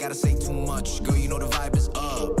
gotta say too much, girl, you know the vibe is up.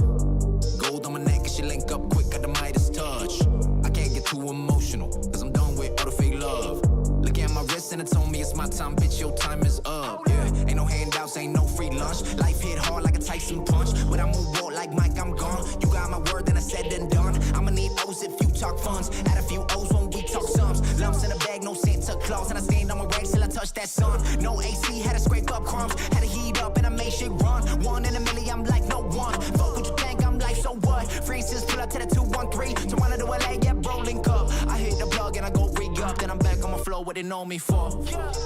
Gold on my neck and she link up quick, got the Midas touch. I can't get too emotional, cause I'm done with all the fake love. Look at my wrist and it told me it's my time, bitch, your time is up. Yeah, ain't no handouts, ain't no free lunch. Life hit hard like a Tyson punch, but I'm a walk like Mike, I'm gone. You got my word, then I said and done. I'ma need O's if you talk funds, add a few O's when we talk sums. Lumps in a bag, no Santa Claus, and I stained on my rags till I touched that sun. No AC, had to scrape up crumbs, had to heat up and I made shit run. 1 in a million, I'm like no one. Fuck what you think, I'm like so what? Freezes, pull up to the 213, to one of the LA, yeah, rolling cup. I hit the plug and I go re-up, then I'm back on my flow, what they know me for.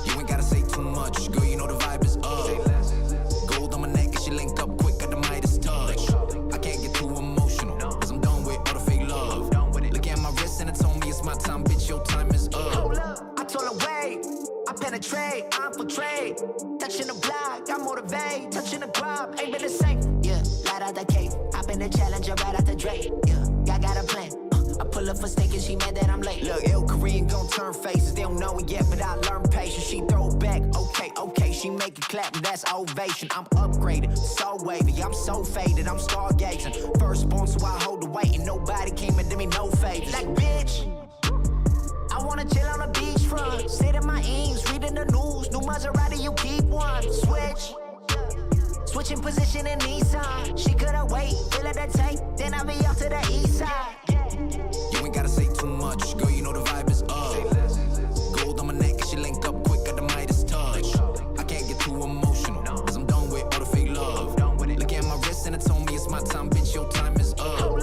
You ain't gotta say too much, girl, you know the vibe is up. Gold on my neck and she link up quick, got the Midas touch. I can't get too emotional, cause I'm done with all the fake love. Look at my wrist and it told me it's my time, bitch, your time is up. I told her wait, I penetrate, I infiltrate. Touching the block, I motivate. Touching the crop, ain't been the same. Yeah, light out the cake, hop in the challenger right out the Drake. Yeah, I got a plan. I pull up for steak and she mad that I'm late. Look, ill Korean gon' turn faces. They don't know it yet, but I learned patience. She throw it back, okay. She make it clap, that's ovation. I'm upgraded, so wavy. I'm so faded, I'm stargazing. Firstborn, so I hold the weight, and nobody came and did me no favors. Like, bitch, I wanna chill on the beachfront, sit in my eames, reading the news. New Maserati, you keep one. Switching position in Nissan. She couldn't wait, fill up the tank, then I'll be off to the east side. You ain't gotta say too much, girl, you know the vibe is up. Gold on my neck and she link up quick, got the Midas touch. I can't get too emotional, cause I'm done with all the fake love. Look at my wrist and it told me it's my time, bitch, your time is up.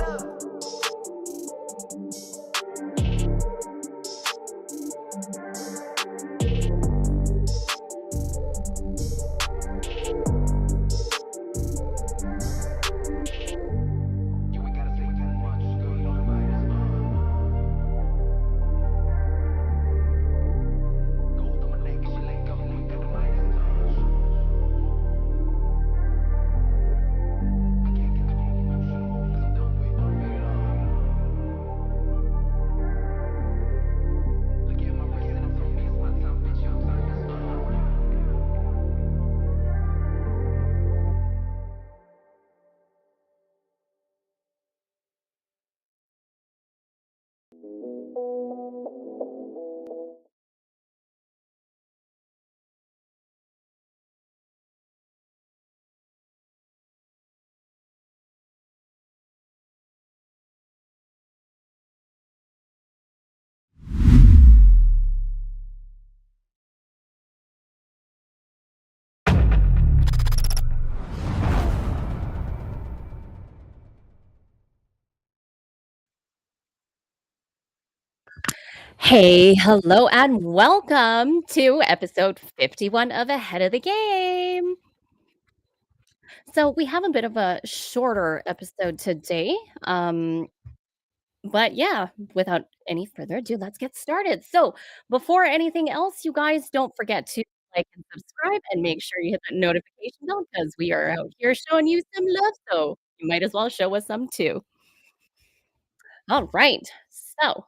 Hey, hello, and welcome to episode 51 of Ahead of the Game. So, we have a bit of a shorter episode today. But yeah, without any further ado, let's get started. So, before anything else, you guys don't forget to like and subscribe and make sure you hit that notification bell because we are out here showing you some love. So, you might as well show us some too. All right. So,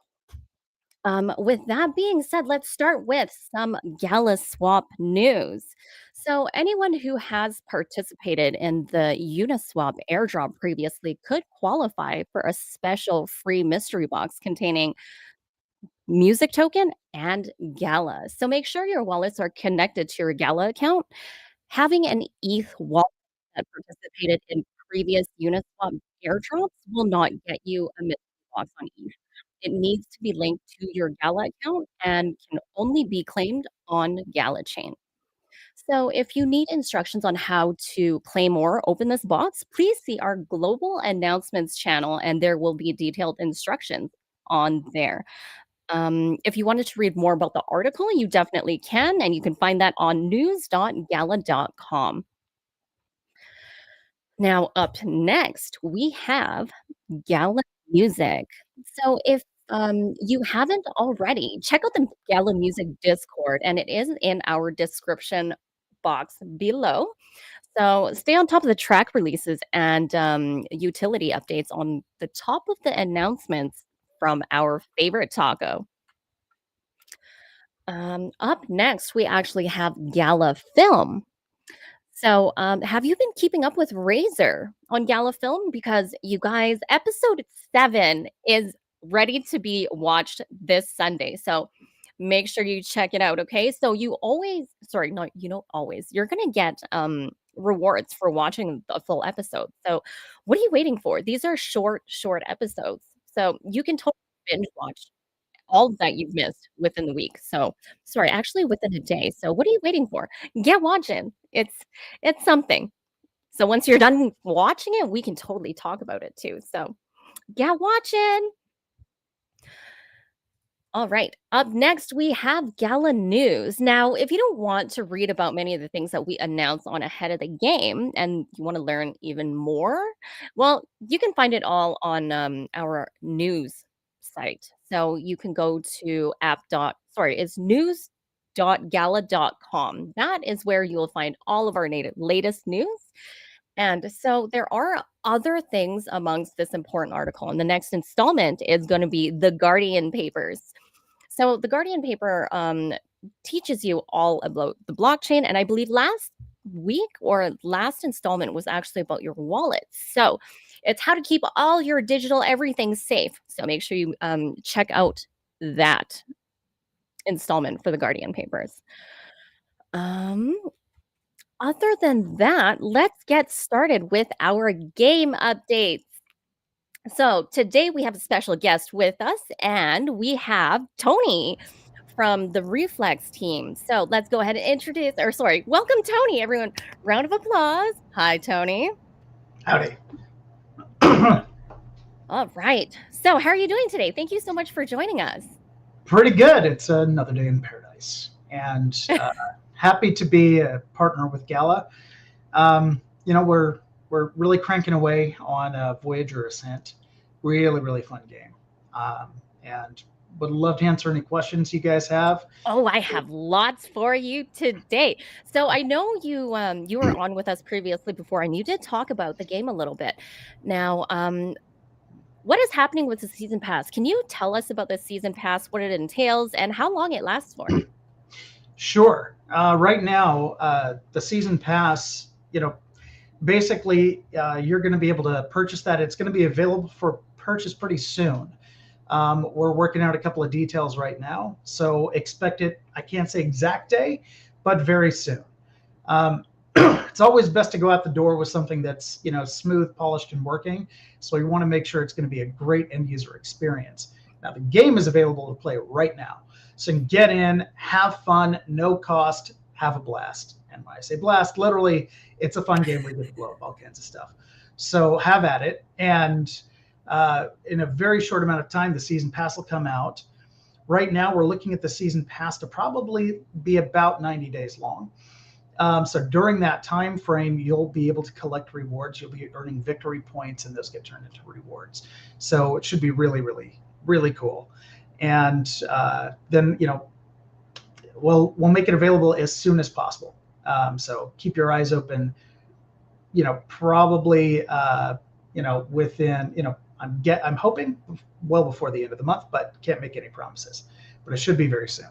with that being said, let's start with some GalaSwap news. So, anyone who has participated in the Uniswap airdrop previously could qualify for a special free mystery box containing music token and Gala. So, make sure your wallets are connected to your Gala account. Having an ETH wallet that participated in previous Uniswap airdrops will not get you a mystery box on ETH. It needs to be linked to your Gala account and can only be claimed on GalaChain. So, if you need instructions on how to claim or open this box, please see our global announcements channel, and there will be detailed instructions on there. If you wanted to read more about the article, you definitely can, and you can find that on news.gala.com. Now, up next, we have Gala Music. So if you haven't already, check out the Gala Music Discord, and it is in our description box below. So stay on top of the track releases and utility updates on the top of the announcements from our favorite taco. Up next, we actually have Gala Film. So, have you been keeping up with Razor on Gala Film? Because you guys, episode 7 is ready to be watched this Sunday. So make sure you check it out. Okay. So you always, sorry, not you don't always, you're gonna get rewards for watching the full episode. So what are you waiting for? These are short episodes. So you can totally binge watch all that you've missed within the week. So, sorry, actually within a day. So, what are you waiting for? Get watching. It's something. So, once you're done watching it, we can totally talk about it too. So, get watching. All right. Up next, we have Gala News. Now, if you don't want to read about many of the things that we announce on ahead of the game and you want to learn even more, well, you can find it all on our news site. So you can go to it's news.gala.com. That is where you will find all of our latest news. And so there are other things amongst this important article. And the next installment is going to be the Guardian papers. So the Guardian paper teaches you all about the blockchain. And I believe last week or last installment was actually about your wallet. So it's how to keep all your digital everything safe. So make sure you check out that installment for the Guardian papers. Other than that, let's get started with our game updates. So today we have a special guest with us, and we have Tony from the Reflex team. So let's go ahead and welcome Tony, everyone. Round of applause. Hi, Tony. Howdy. All right. So how are you doing today? Thank you so much for joining us. Pretty good. It's another day in paradise, and happy to be a partner with Gala. We're really cranking away on Voyager Ascent. Really fun game, and would love to answer any questions you guys have. Oh, I have lots for you today. So I know you were on with us previously before, and you did talk about the game a little bit. Now, what is happening with the season pass? Can you tell us about the season pass, what it entails, and how long it lasts for? Sure. Right now, the season pass, basically you're going to be able to purchase that. It's going to be available for purchase pretty soon. We're working out a couple of details right now, so expect it. I can't say exact day, but very soon. It's always best to go out the door with something that's smooth, polished, and working. So you want to make sure it's going to be a great end user experience. Now the game is available to play right now, so you can get in, have fun, no cost, have a blast. And when I say blast, literally, it's a fun game where you get to blow up all kinds of stuff. So have at it. And in a very short amount of time, the season pass will come out. Right now, we're looking at the season pass to probably be about 90 days long. So during that time frame, you'll be able to collect rewards. You'll be earning victory points, and those get turned into rewards. So it should be really cool. And then we'll make it available as soon as possible. So keep your eyes open. Probably within I'm hoping well before the end of the month, but can't make any promises. But it should be very soon.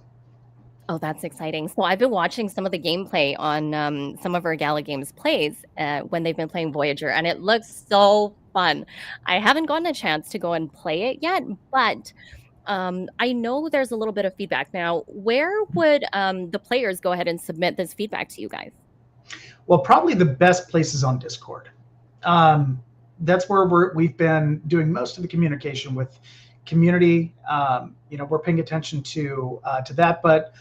Oh, that's exciting. So I've been watching some of the gameplay on some of our Gala Games plays when they've been playing Voyager, and it looks so fun. I haven't gotten a chance to go and play it yet, but I know there's a little bit of feedback. Now, where would the players go ahead and submit this feedback to you guys? Well, probably the best place is on Discord. That's where we've been doing most of the communication with community. We're paying attention to that, but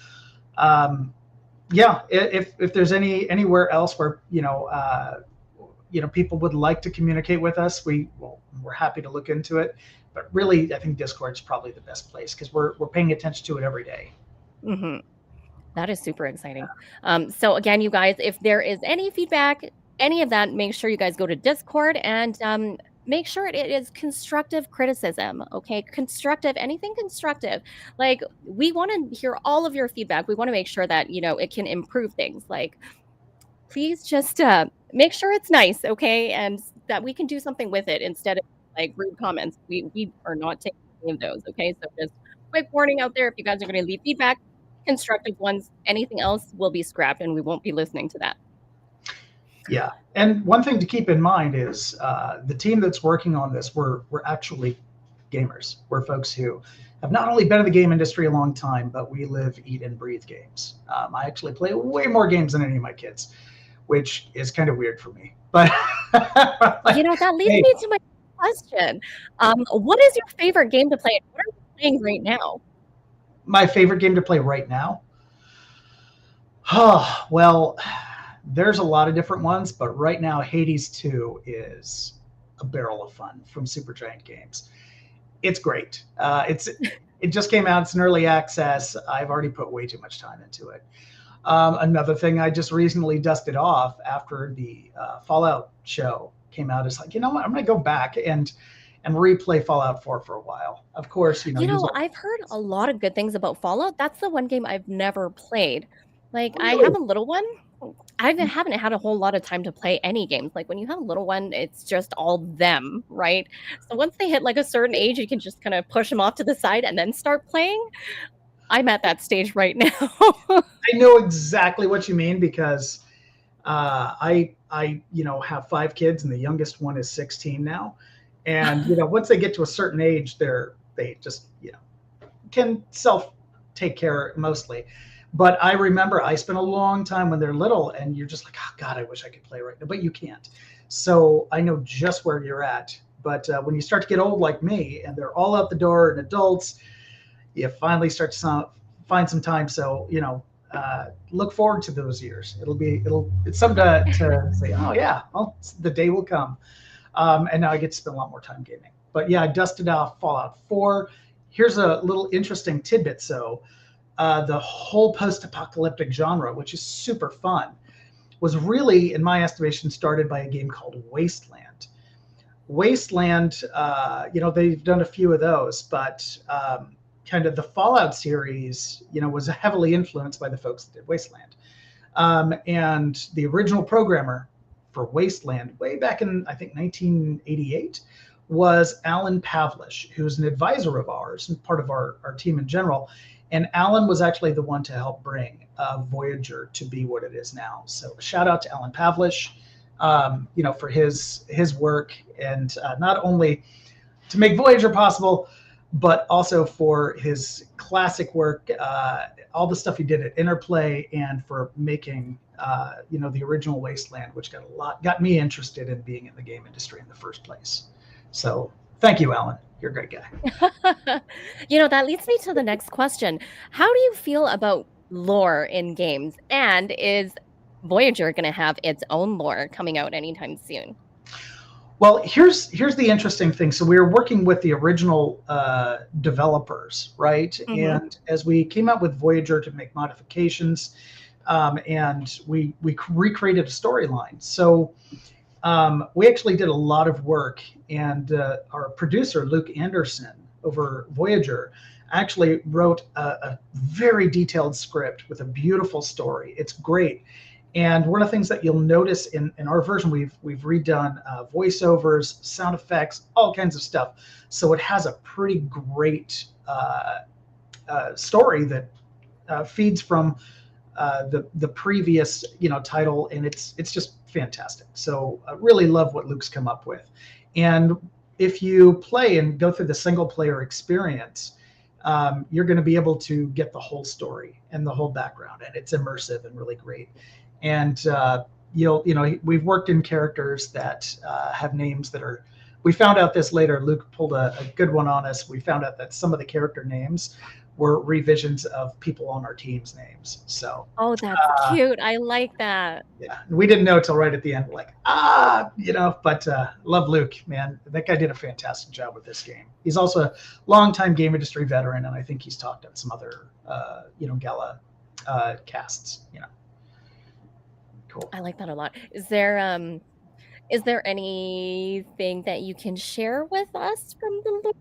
if there's anywhere else where people would like to communicate with us, we're happy to look into it. But really, I think Discord's probably the best place because we're paying attention to it every day. Mm-hmm. That is super exciting. So again, you guys, if there is any feedback, any of that, make sure you guys go to Discord and make sure it is constructive criticism. Okay, anything constructive. Like, we want to hear all of your feedback. We want to make sure that it can improve things. Like, please just make sure it's nice, okay, and that we can do something with it instead of like rude comments. We are not taking any of those. Okay, so just quick warning out there: if you guys are going to leave feedback, constructive ones, anything else will be scrapped, and we won't be listening to that. Yeah, and one thing to keep in mind is the team that's working on this. We're actually gamers. We're folks who have not only been in the game industry a long time, but we live, eat, and breathe games. I actually play way more games than any of my kids, which is kind of weird for me. But You know, that leads hey, me to my question. What is your favorite game to play? What are you playing right now? my favorite game to play right now. Oh, well, there's a lot of different ones, but right now Hades 2 is a barrel of fun from Supergiant Games. It's great. It just came out. It's an early access. I've already put way too much time into it. Another thing I just recently dusted off after the Fallout show came out is like, you know what? I'm going to go back and replay Fallout 4 for a while. Of course, You know, I've heard a lot of good things about Fallout. That's the one game I've never played. Like, I Really? have a little one. I haven't had a whole lot of time to play any games. Like, when you have a little one, it's just all them, right? So once they hit like a certain age, you can just kind of push them off to the side and then start playing. I'm at that stage right now. I know exactly what you mean because I have 5 kids and the youngest one is 16 now, and once they get to a certain age, they just can self take care mostly. But I remember I spent a long time when they're little, and you're just like, oh God, I wish I could play right now, but you can't. So I know just where you're at. But when you start to get old like me, and they're all out the door and adults, you finally start to find some time. So look forward to those years. It's something to say. Oh yeah, well, the day will come. And now I get to spend a lot more time gaming. But yeah, I dusted off Fallout 4. Here's a little interesting tidbit. So the whole post-apocalyptic genre, which is super fun, was really, in my estimation, started by a game called Wasteland. Wasteland, they've done a few of those, but kind of the Fallout series, was heavily influenced by the folks that did Wasteland. And the original programmer for Wasteland, way back in, I think, 1988, was Alan Pavlish, who's an advisor of ours and part of our team in general. And Alan was actually the one to help bring Voyager to be what it is now. So shout out to Alan Pavlish, for his work, and not only to make Voyager possible, but also for his classic work, all the stuff he did at Interplay, and for making the original Wasteland, which got me interested in being in the game industry in the first place. So thank you, Alan. You're a great guy. That leads me to the next question. How do you feel about lore in games? And is Voyager going to have its own lore coming out anytime soon? Well, here's the interesting thing. So we were working with the original developers, right? Mm-hmm. And as we came out with Voyager to make modifications, and we recreated a storyline. So we actually did a lot of work, and our producer, Luke Anderson, over Voyager, actually wrote a very detailed script with a beautiful story. It's great. And one of the things that you'll notice in our version, we've redone voiceovers, sound effects, all kinds of stuff. So it has a pretty great story that feeds from the previous title, and it's just fantastic. So I really love what Luke's come up with. And if you play and go through the single player experience, you're going to be able to get the whole story and the whole background, and it's immersive and really great. And we've worked in characters that have names that are. We found out this later. Luke pulled a good one on us. We found out that some of the character names were revisions of people on our team's names. So. Oh, that's cute. I like that. Yeah, we didn't know till right at the end. Like, but love Luke, man. That guy did a fantastic job with this game. He's also a longtime game industry veteran, and I think he's talked on some other, Gala casts. Cool. I like that a lot. Is there anything that you can share with us from the lore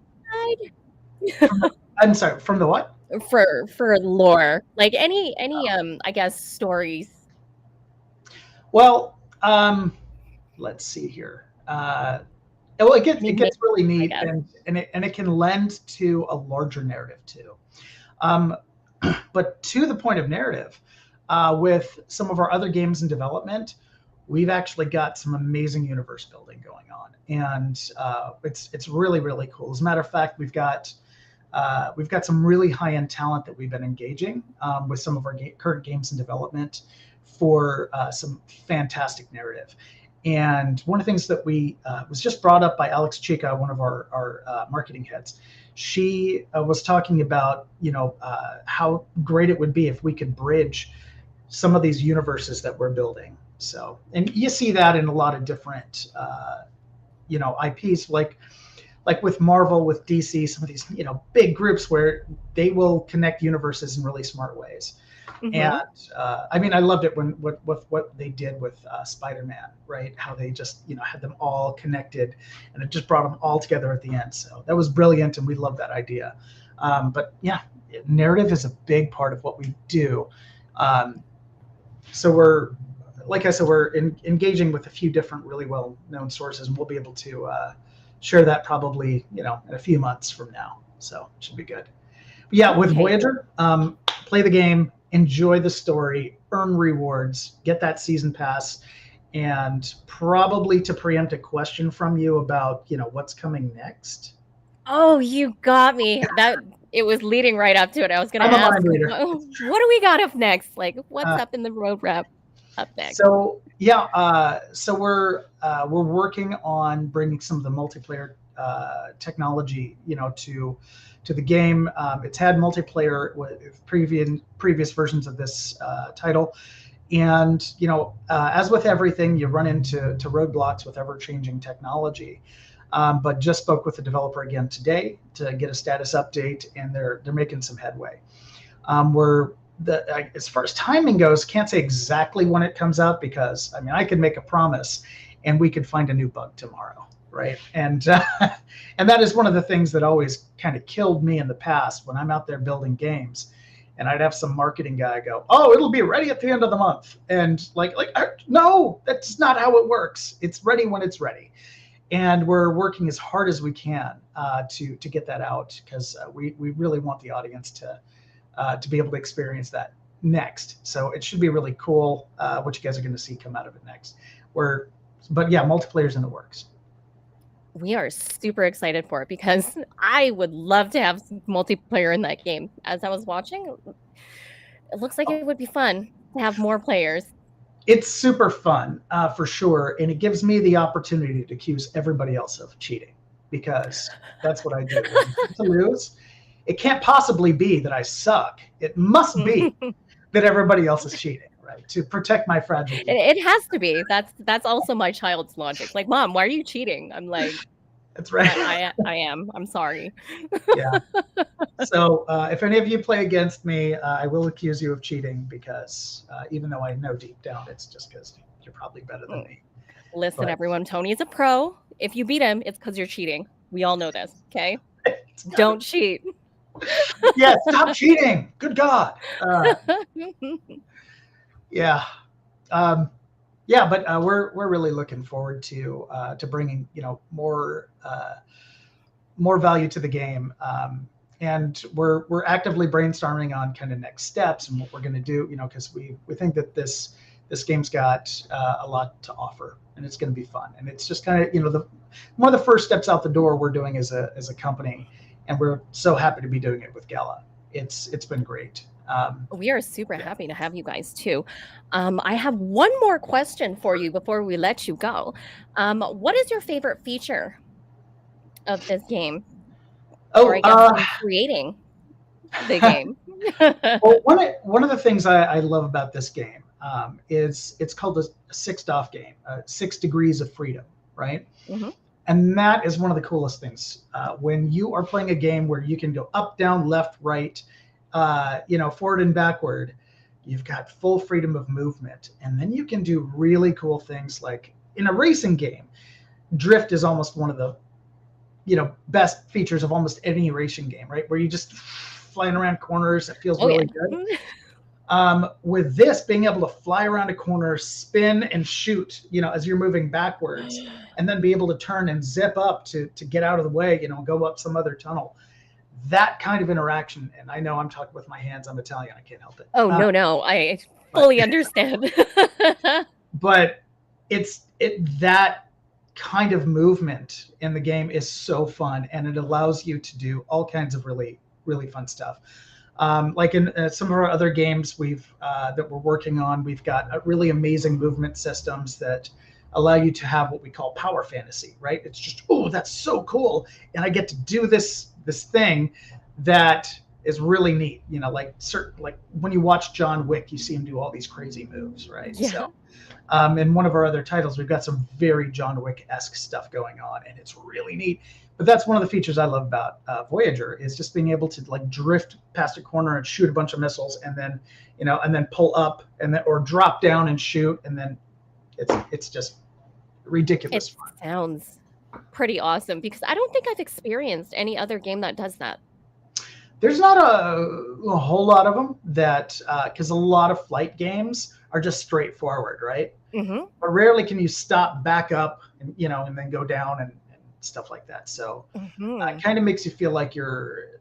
side? I'm sorry, from the what? For lore, like any I guess stories. Well, let's see here. It gets really neat, and it can lend to a larger narrative too. But to the point of narrative, with some of our other games in development, we've actually got some amazing universe building going on, and it's really, really cool. As a matter of fact, we've got some really high-end talent that we've been engaging with some of our current games in development for some fantastic narrative. And one of the things that we was just brought up by Alex Chica, one of our marketing heads. She was talking about, how great it would be if we could bridge some of these universes that we're building. So, and you see that in a lot of different, IPs, like with Marvel, with DC, some of these, big groups where they will connect universes in really smart ways. Mm-hmm. And I loved it when what they did with Spider-Man, right? How they just had them all connected, and it just brought them all together at the end. So that was brilliant, and we love that idea. But yeah, narrative is a big part of what we do. So we're, like I said, we're engaging with a few different really well-known sources, and we'll be able to share that probably in a few months from now. So it should be good. But yeah, with Voyager, play the game. Enjoy the story, earn rewards, get that season pass, and probably to preempt a question from you about, what's coming next. Oh, you got me. It was leading right up to it. I was going to ask, what do we got up next? Like, what's up in the roadmap up next? So yeah, so we're working on bringing some of the multiplayer technology, to the game. It's had multiplayer with previous versions of this title, and as with everything, you run into roadblocks with ever-changing technology. But just spoke with the developer again today to get a status update, and they're making some headway. As far as timing goes, can't say exactly when it comes out, because I could make a promise, and we could find a new bug tomorrow. Right. And that is one of the things that always kind of killed me in the past when I'm out there building games, and I'd have some marketing guy go, "Oh, it'll be ready at the end of the month." And no, that's not how it works. It's ready when it's ready. And we're working as hard as we can to get that out, because we really want the audience to be able to experience that next. So it should be really cool what you guys are going to see come out of it next. But yeah, multiplayer's in the works. We are super excited for it, because I would love to have multiplayer in that game. As I was watching, it looks like it would be fun to have more players. It's super fun, for sure. And it gives me the opportunity to accuse everybody else of cheating, because that's what I do. To lose, it can't possibly be that I suck. It must be that everybody else is cheating. Right, to protect my fragile. It has to be. That's also my child's logic. Like, Mom, why are you cheating? I'm like, that's right. I am. I'm sorry. Yeah. So if any of you play against me, I will accuse you of cheating, because even though I know deep down it's just because you're probably better than me. Listen, everyone, Tony is a pro. If you beat him, it's because you're cheating. We all know this. Okay. Don't cheat. Yeah. Stop cheating. Good God. Yeah, but we're really looking forward to bringing more value to the game, and we're actively brainstorming on kind of next steps and what we're going to do, because we think that this game's got a lot to offer, and it's going to be fun, and it's just kind of one of the first steps out the door we're doing as a company, and we're so happy to be doing it with Gala. It's been great. We are super happy to have you guys too. I have one more question for you before we let you go. What is your favorite feature of this game? Or I guess creating the game. Well, one of the things I love about this game is it's called a 6DOF game, 6 Degrees of Freedom, right? Mm-hmm. And that is one of the coolest things. When you are playing a game where you can go up, down, left, right, forward and backward, you've got full freedom of movement. And then you can do really cool things, like in a racing game, drift is almost one of the, best features of almost any racing game, right? Where you just flying around corners, it feels really good. With this, being able to fly around a corner, spin and shoot, as you're moving backwards, and then be able to turn and zip up to get out of the way, go up some other tunnel. That kind of interaction, and I know I'm talking with my hands, I'm Italian, I can't help it. Oh, no, I fully understand. But that kind of movement in the game is so fun, and it allows you to do all kinds of really, really fun stuff. Like in some of our other games that we're working on, we've got really amazing movement systems that allow you to have what we call power fantasy, right? It's just, oh, that's so cool, and I get to do this thing that is really neat. You know, like when you watch John Wick, you see him do all these crazy moves, right? Yeah. So in one of our other titles, we've got some very John Wick-esque stuff going on, and it's really neat. But that's one of the features I love about Voyager, is just being able to like drift past a corner and shoot a bunch of missiles, and then pull up or drop down and shoot, and then it's just ridiculous. It sounds pretty awesome, because I don't think I've experienced any other game that does that. There's not a whole lot of them that, because a lot of flight games are just straightforward, right? Mm-hmm. But rarely can you stop, back up, and then go down and stuff like that. So it kind of makes you feel like you're,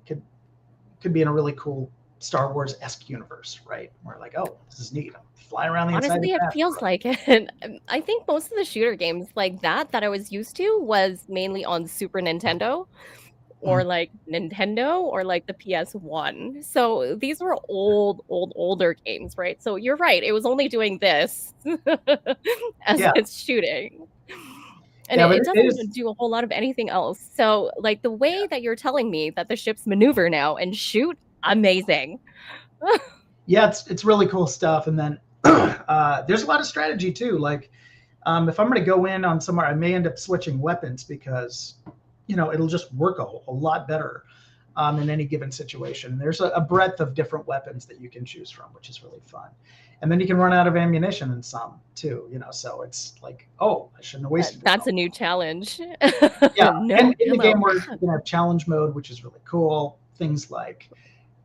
could be in a really cool Star Wars-esque universe, right? Where like, oh, this is neat. I'm flying around the inside. Honestly, it feels like it. I think most of the shooter games like that I was used to was mainly on Super Nintendo, or like Nintendo, or like the PS1. So these were older games, right? So you're right. It was only doing this as it's shooting. And it doesn't do a whole lot of anything else. So like the way that you're telling me that the ships maneuver now and shoot, amazing. Yeah, it's really cool stuff. And then there's a lot of strategy too. Like if I'm going to go in on somewhere, I may end up switching weapons, because it'll just work a lot better in any given situation. There's a breadth of different weapons that you can choose from, which is really fun. And then you can run out of ammunition in some too, so it's like, oh, I shouldn't have wasted it. That's a new challenge. Yeah, and in the game we're going to have challenge mode, which is really cool. Things like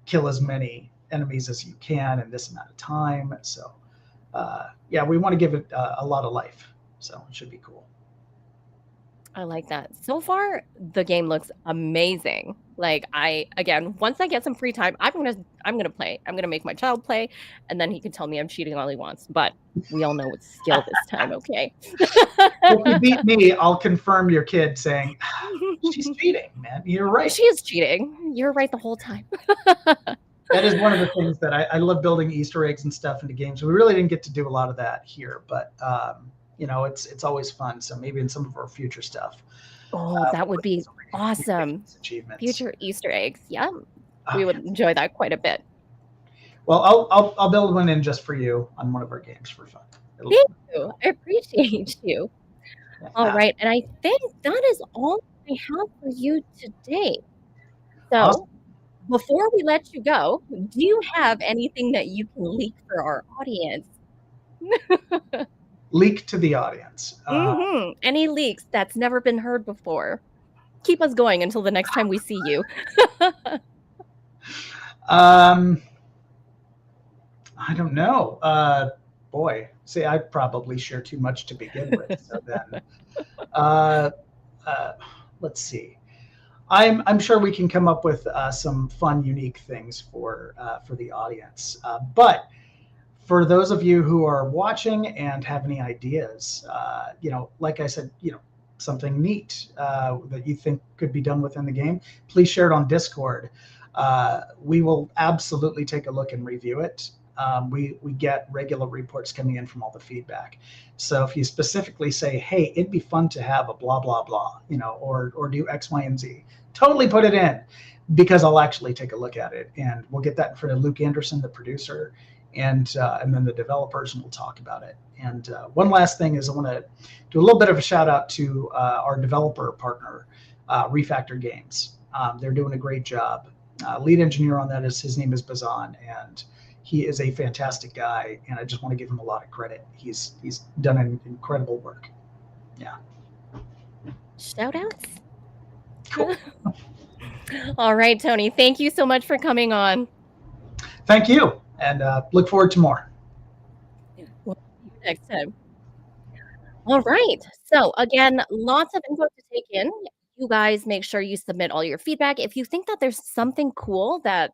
kill as many enemies as you can in this amount of time. So we want to give it a lot of life. So it should be cool. I like that. So far, the game looks amazing. Like once I get some free time, I'm gonna play. I'm gonna make my child play, and then he can tell me I'm cheating all he wants. But we all know it's skill this time, okay? If you beat me, I'll confirm your kid saying, she's cheating, man. You're right. She is cheating. You're right the whole time. That is one of the things that I love, building Easter eggs and stuff into games. We really didn't get to do a lot of that here, but it's always fun. So maybe in some of our future stuff. Oh, that would be awesome. Future Easter eggs. Yeah, we would enjoy that quite a bit. Well, I'll build one in just for you on one of our games for fun. Thank you. I appreciate you. Yeah. All right, and I think that is all I have for you today. So awesome. Before we let you go, do you have anything that you can leak for our audience? Leak to the audience. Any leaks that's never been heard before. Keep us going until the next time we see you. I don't know. Boy, see, I probably share too much to begin with. So then, let's see. I'm sure we can come up with some fun, unique things for the audience. But for those of you who are watching and have any ideas, like I said, something neat that you think could be done within the game, please share it on Discord. We will absolutely take a look and review it. We get regular reports coming in from all the feedback. So if you specifically say, hey, it'd be fun to have a blah, blah, blah, or do X, Y, and Z, totally put it in, because I'll actually take a look at it, and we'll get that in front of Luke Anderson, the producer, and then the developers, and we'll talk about it. And one last thing is I want to do a little bit of a shout out to our developer partner, Refactor Games. They're doing a great job. Lead engineer on that his name is Bazan, and he is a fantastic guy, and I just want to give him a lot of credit. He's done an incredible work. Yeah. Shout outs. Cool. All right, Tony. Thank you so much for coming on. Thank you, and look forward to more. We'll see you next time. All right. So again, lots of info to take in. You guys make sure you submit all your feedback. If you think that there's something cool that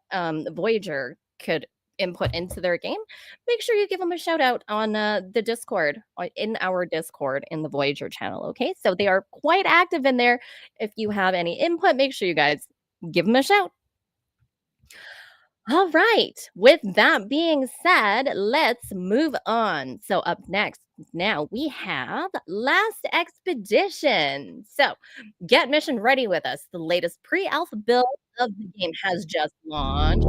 Voyager could input into their game, make sure you give them a shout out on the Discord, in our Discord in the Voyager channel. Okay, so they are quite active in there. If you have any input, make sure you guys give them a shout. All right. With that being said, let's move on. So, up next, now we have Last Expedition. So, get mission ready with us. The latest pre alpha build of the game has just launched.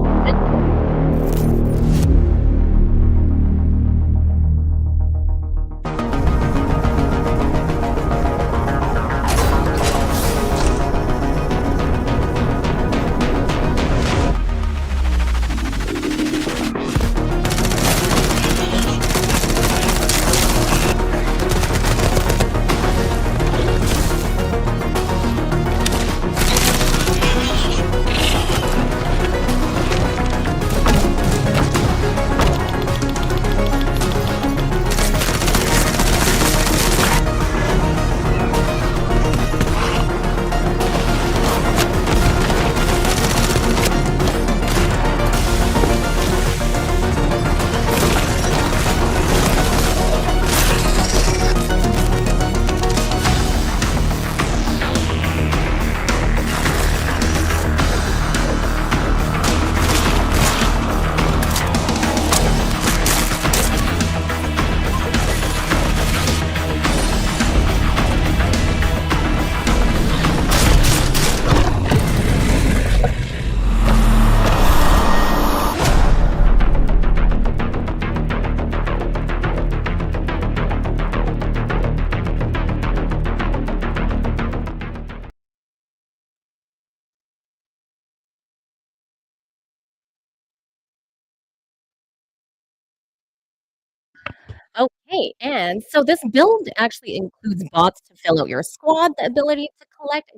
Okay, and so this build actually includes bots to fill out your squad, the ability to collect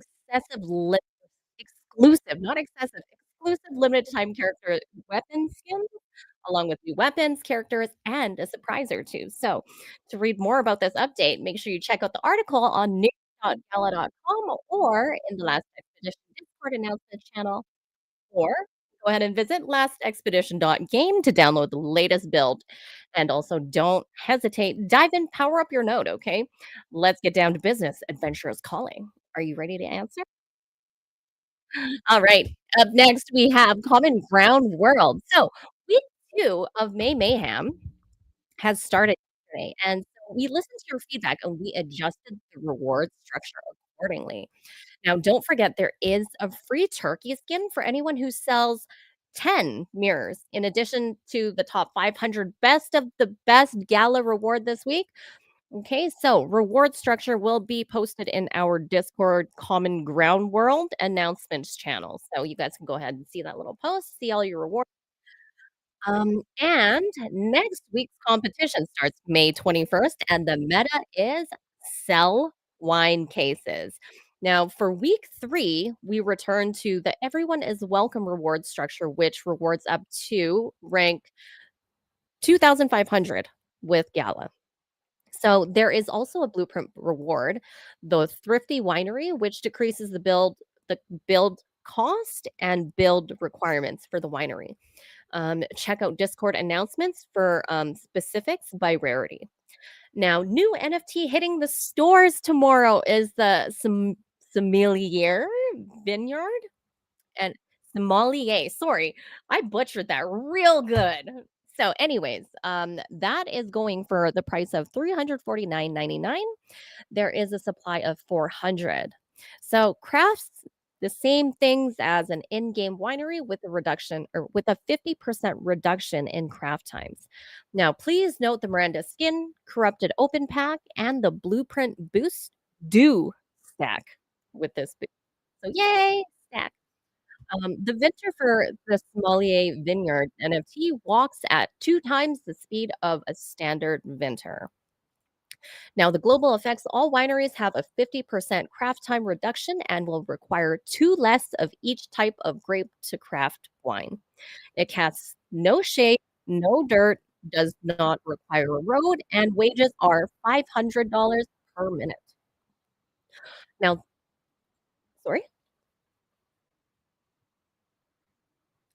exclusive, not excessive, exclusive limited time character weapon skins, along with new weapons, characters, and a surprise or two. So, to read more about this update, make sure you check out the article on news.gala.com or in the Last Expedition Discord announcement channel, or go ahead and visit lastexpedition.game to download the latest build. And also, don't hesitate, dive in, power up your node, okay? Let's get down to business. Adventure is calling. Are you ready to answer? All right. Up next, we have Common Ground World. So, week 2 of May Mayhem has started yesterday, and so we listened to your feedback and we adjusted the reward structure accordingly. Now, don't forget there is a free turkey skin for anyone who sells 10 mirrors. In addition to the top 500 best of the best gala reward this week. Okay, so reward structure will be posted in our Discord Common Ground World announcements channel. So you guys can go ahead and see that little post, see all your rewards. And next week's competition starts May 21st, and the meta is sell wine cases. Now, for week 3, we return to the everyone is welcome reward structure, which rewards up to rank 2,500 with Gala. So there is also a blueprint reward, the Thrifty Winery, which decreases the build cost and build requirements for the winery. Check out Discord announcements for specifics by rarity. Now, new NFT hitting the stores tomorrow is the Sommelier Vineyard and Sommelier. Sorry, I butchered that real good. So, anyways, that is going for the price of $349.99. There is a supply of 400. So crafts the same things as an in-game winery with a reduction or with a 50% reduction in craft times. Now, please note the Miranda skin, corrupted open pack, and the blueprint boost do stack with this boost. So yay, stack. The vinter for the Sommelier Vineyard NFT walks at 2 times the speed of a standard vinter. Now, the global effects all wineries have a 50% craft time reduction and will require 2 less of each type of grape to craft wine. It casts no shade, no dirt, does not require a road, and wages are $500 per minute. Now, sorry?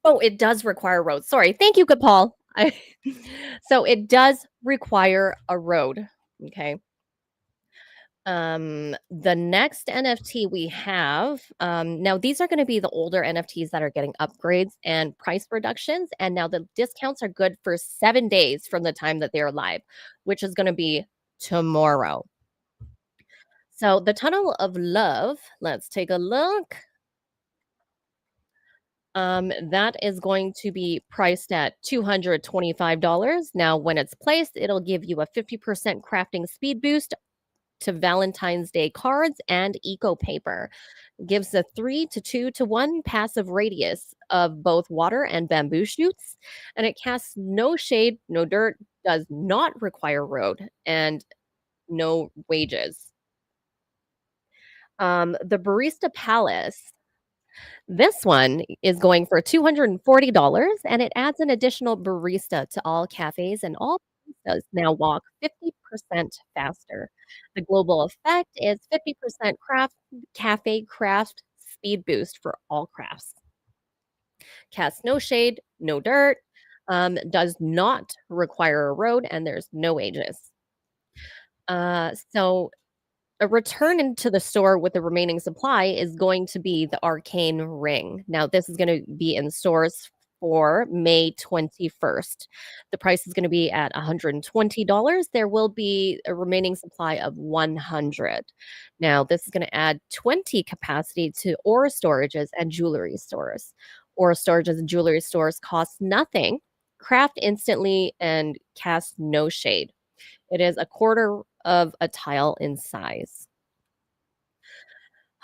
Oh, it does require roads. Sorry. Thank you, good Paul. So it does require a road. Okay. The next NFT we have, now these are going to be the older NFTs that are getting upgrades and price reductions. And now the discounts are good for 7 days from the time that they're live, which is going to be tomorrow. So the Tunnel of Love, let's take a look. That is going to be priced at $225. Now, when it's placed, it'll give you a 50% crafting speed boost to Valentine's Day cards and eco paper. Gives a 3 to 2 to 1 passive radius of both water and bamboo shoots, and it casts no shade, no dirt, does not require road, and no wages. The Barista Palace. This one is going for $240, and it adds an additional barista to all cafes, and all baristas now walk 50% faster. The global effect is 50% cafe craft speed boost for all crafts. Casts no shade, no dirt, does not require a road, and there's no ages. So a return into the store with the remaining supply is going to be the Arcane Ring. Now, this is going to be in stores for May 21st. The price is going to be at $120. There will be a remaining supply of 100. Now, this is going to add 20 capacity to ore storages and jewelry stores. Ore storages and jewelry stores cost nothing, craft instantly, and cast no shade. It is a quarter of a tile in size.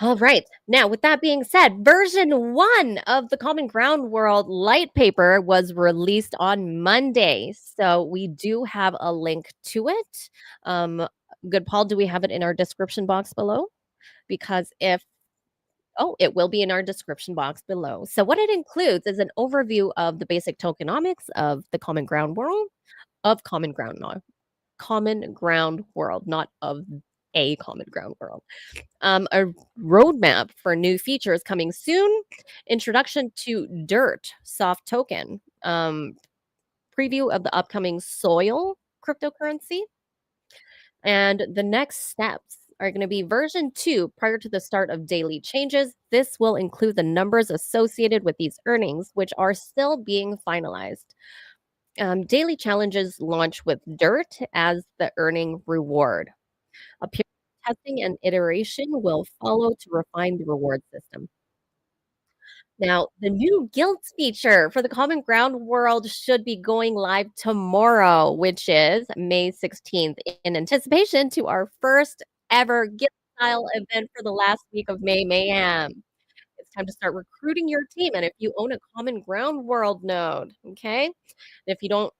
All right. Now, with that being said, version 1 of the Common Ground World light paper was released on Monday. So we do have a link to it. Good Paul, do we have it in our description box below? Because it will be in our description box below. So what it includes is an overview of the basic tokenomics of the Common Ground World, of Common Ground World, not of a Common Ground World. A roadmap for new features coming soon. Introduction to Dirt soft token. Preview of the upcoming Soil cryptocurrency. And the next steps are going to be version 2 prior to the start of daily changes. This will include the numbers associated with these earnings, which are still being finalized. Daily challenges launch with Dirt as the earning reward. A period of testing and iteration will follow to refine the reward system. Now, the new guilds feature for the Common Ground World should be going live tomorrow, which is May 16th, in anticipation to our first ever guild style event for the last week of May Mayhem. It's time to start recruiting your team. And if you own a Common Ground World node, okay? If you don't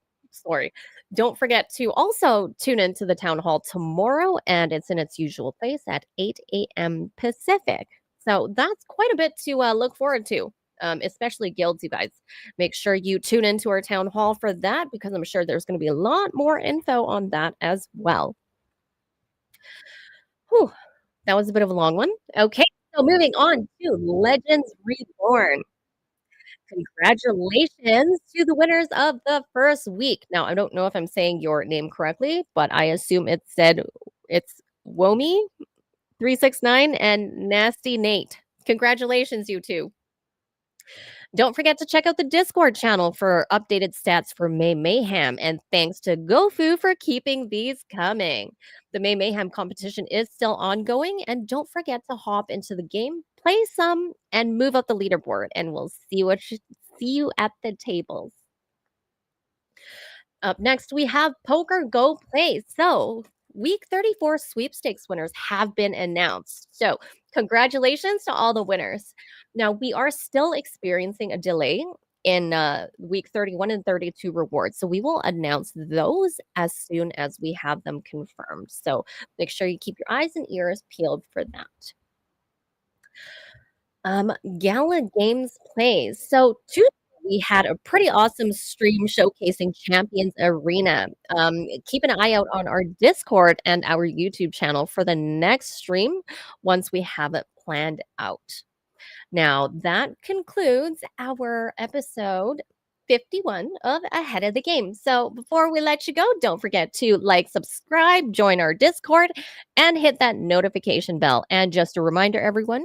forget to also tune into the town hall tomorrow, and it's in its usual place at 8 a.m. Pacific. So that's quite a bit to look forward to, especially guilds, you guys. Make sure you tune into our town hall for that, because I'm sure there's going to be a lot more info on that as well. Whew, that was a bit of a long one. Okay, so moving on to Legends Reborn. Congratulations to the winners of the first week. Now, I don't know if I'm saying your name correctly, but I assume it's Womi369 and Nasty Nate. Congratulations, you two. Don't forget to check out the Discord channel for updated stats for May Mayhem, and thanks to GoFu for keeping these coming. The May Mayhem competition is still ongoing, and don't forget to hop into the game, play some, and move up the leaderboard, and we'll see you at the tables. Up next, we have Poker Go Play. So, week 34 sweepstakes winners have been announced. So, congratulations to all the winners. Now, we are still experiencing a delay in week 31 and 32 rewards. So, we will announce those as soon as we have them confirmed. So, make sure you keep your eyes and ears peeled for that. Gala Games plays. So, Tuesday we had a pretty awesome stream showcasing Champions Arena. Keep an eye out on our Discord and our YouTube channel for the next stream once we have it planned out. Now, that concludes our episode 51 of Ahead of the Game. So, before we let you go, don't forget to like, subscribe, join our Discord, and hit that notification bell. And just a reminder, everyone,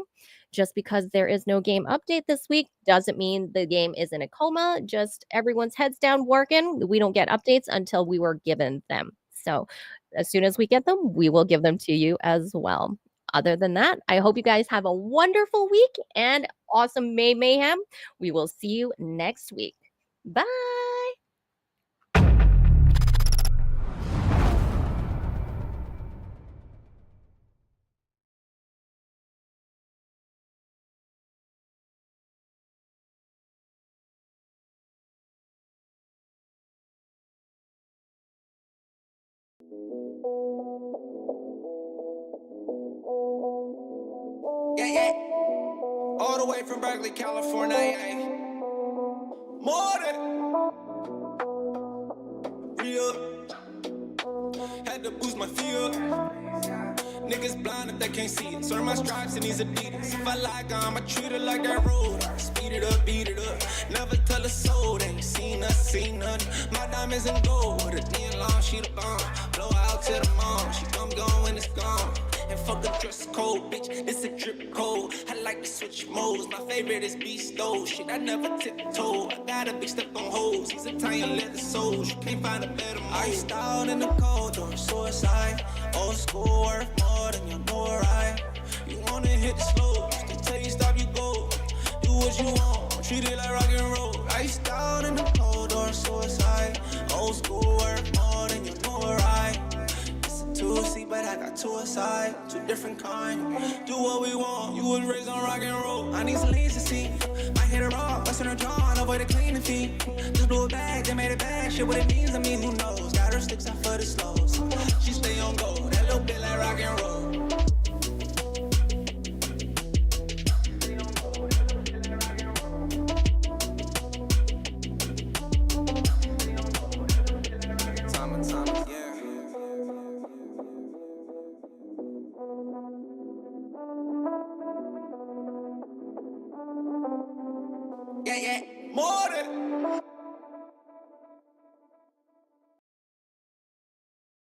just because there is no game update this week doesn't mean the game is in a coma. Just everyone's heads down working. We don't get updates until we were given them. So, as soon as we get them, we will give them to you as well. Other than that, I hope you guys have a wonderful week and awesome May Mayhem. We will see you next week. Bye. Yeah, yeah. All the way from Berkeley, California. Yeah. More than real. Had to boost my field. Niggas blind if they can't see it. Serve my stripes in these Adidas. If I like I'ma treat it like that road. Speed it up, beat it up. Never tell a soul they ain't seen us, seen nothing. My diamonds in gold. A thin long sheet of bomb. Blow out to the mom. She come gone when it's gone. And fuck the dress code, bitch. This a drip code. I like to switch modes. My favorite is beast stove. Shit, I never tiptoe. I got a big step on hoes. He's Italian leather soles. You can't find a better mode. I styled in the cold door, suicide. Old school worth more than you know, right? You wanna hit the slopes. They tell you stop, you go. Do what you want. Treat it like rock and roll. I styled in the cold door, suicide. Old school worth more than you know, right? Two-seat, but I got two aside, two different kind. Do what we want, you was raised on rock and roll. I need some legacy. I hit it raw, bustin' her jaw, avoid the cleaning fee. Just blew it back, they made it back. Shit, what it means, I mean, who knows? Got her sticks out for the slows. She stay on go.